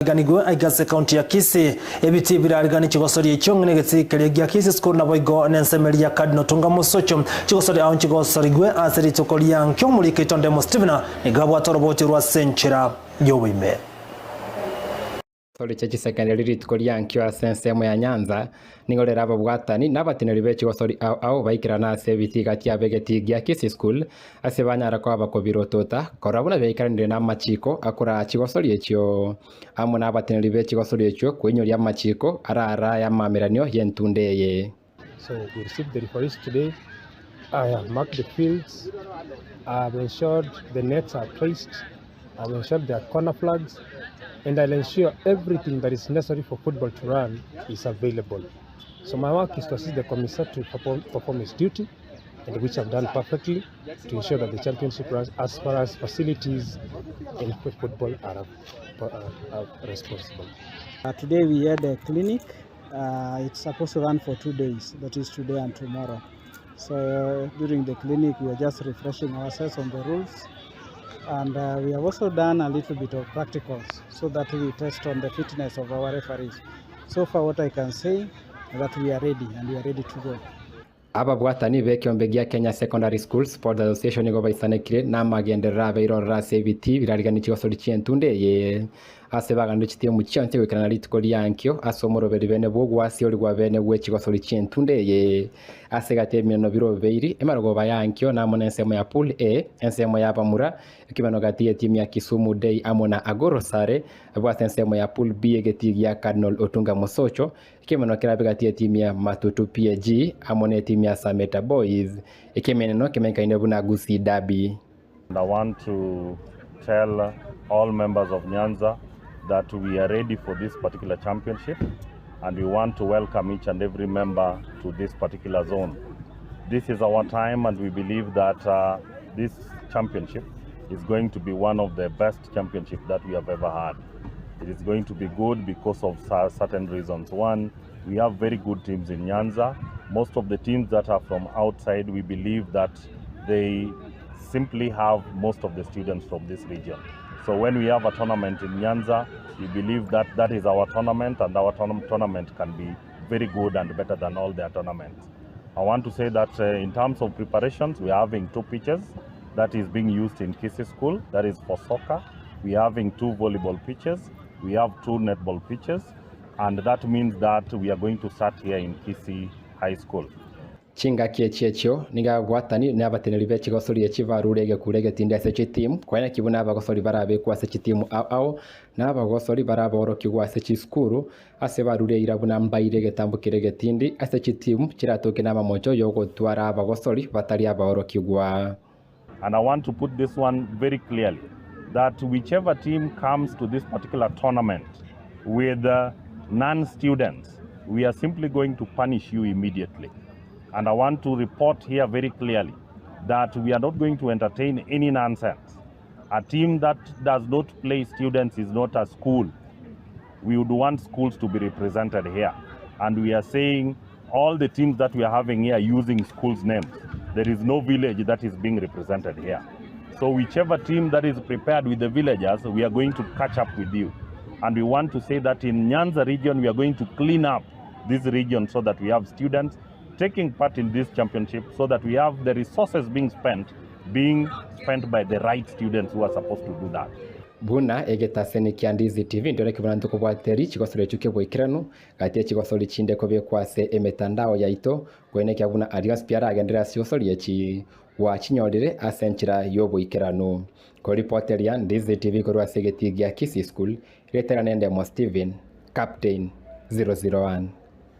riganigwe aigase county ya Kisii ebiti birarigani chigosori chongene getsikere gya Kisii school na boigo nensemeri ya kadno tunga musocho chigosori aun chigosori gwe aseri tokolia nkyomuri kitonde mo Stevena igabwa toroboti rwa senchira yobime Sori chechi secondary ritkolia nkyo sensemo ya Nyanza ningorera ababwatani nabatineri bechi gosori au baikirana sebiti gati abegeti gya Kisii school asebanyara kwa bakobirotota korabuna beikarinde na machiko akura chigosori ekyo amwe nabatineri bechi gosori ekyo kwenyori ya machiko arara ya mameranyo yentundeye. So we received the referees today. I have marked the fields. I have ensured the nets are placed. I have ensured there are corner flags. And I'll ensure everything that is necessary for football to run is available. So my work is to assist the commissar to perform his duty, and which I've done perfectly, to ensure that the championship runs as far as facilities in football are responsible. Today we had a clinic. It's supposed to run for 2 days, that is today and tomorrow. So during the clinic we are just refreshing ourselves on the rules. And we have also done a little bit of practicals so that we test on the fitness of our referees. So far what I can say is that we are ready and we are ready to go. Ababwatani bekyombegia Kenya Secondary School Sport Association nigo baisanekire na magenderera beirorera sebiti birarigani chigosori chientunde ye asebagandu chitie muchante wekana litkori yankyo asomoroberi bene bwogwasi oli gwa bene gwe chigosori chientunde ye asegatemye no biro beiri emarogo bayankyo na monensemo ya pool A ensemo ya Bamura kibano gatie timu ya Kisumu Day amona Agorosare bwatensemo ya pool B egeti ya Cardinal Otunga Mosocho kibano kirabe gatie timu ya Matutu PG amone timu ya Sameta Boys ikimeneno kimenkaine buna Gusii Derby. I want to tell all members of Nyanza that we are ready for this particular championship and we want to welcome each and every member to this particular zone. This is our time and we believe that this championship is going to be one of the best championships that we have ever had. It is going to be good because of certain reasons. One, we have very good teams in Nyanza. Most of the teams that are from outside, we believe that they simply have most of the students from this region. So when we have a tournament in Nyanza, we believe that that is our tournament and our tournament can be very good and better than all their tournaments. I want to say that in terms of preparations, we are having 2 pitches that is being used in Kisii School, that is for soccer. We are having 2 volleyball pitches, we have 2 netball pitches, and that means that we are going to start here in Kisii High School. Chinga kiechiecho niga gwatani n'abateneri bechi gosori echivarurege kurege tinde sechi team kwanya kibuna abagosori barabe kwa sechi team au n'abagosori baraboro kigwa sechi skuru ase barure irabuna mbaire getambukirege tindi asechi team kiratoke n'amamojo yogo twara abagosori batari aboro kigwa. And I want to put this one very clearly that whichever team comes to this particular tournament with non-students, we are simply going to punish you immediately. And I want to report here very clearly that we are not going to entertain any nonsense. A team that does not play students is not a school. We would want schools to be represented here. And we are saying all the teams that we are having here using schools' names. There is no village that is being represented here. So whichever team that is prepared with the villagers, we are going to catch up with you. And we want to say that in Nyanza region, we are going to clean up this region so that we have students taking part in this championship so that we have the resources being spent by the right students who are supposed to do that. Buna egeta senikia Ndizi TV ndore kibana ntuko bwateri chigosore chuke bwikiranu gatie chigosori chinde kobe kwase emetandao yaito kweneka buna alias piara agendera siosori echi wa chinyorire asenchira yobo ikiranu ko reporter ya Ndizi TV korwa segeti gya Kisii School retera nende mo Steven Captain 001.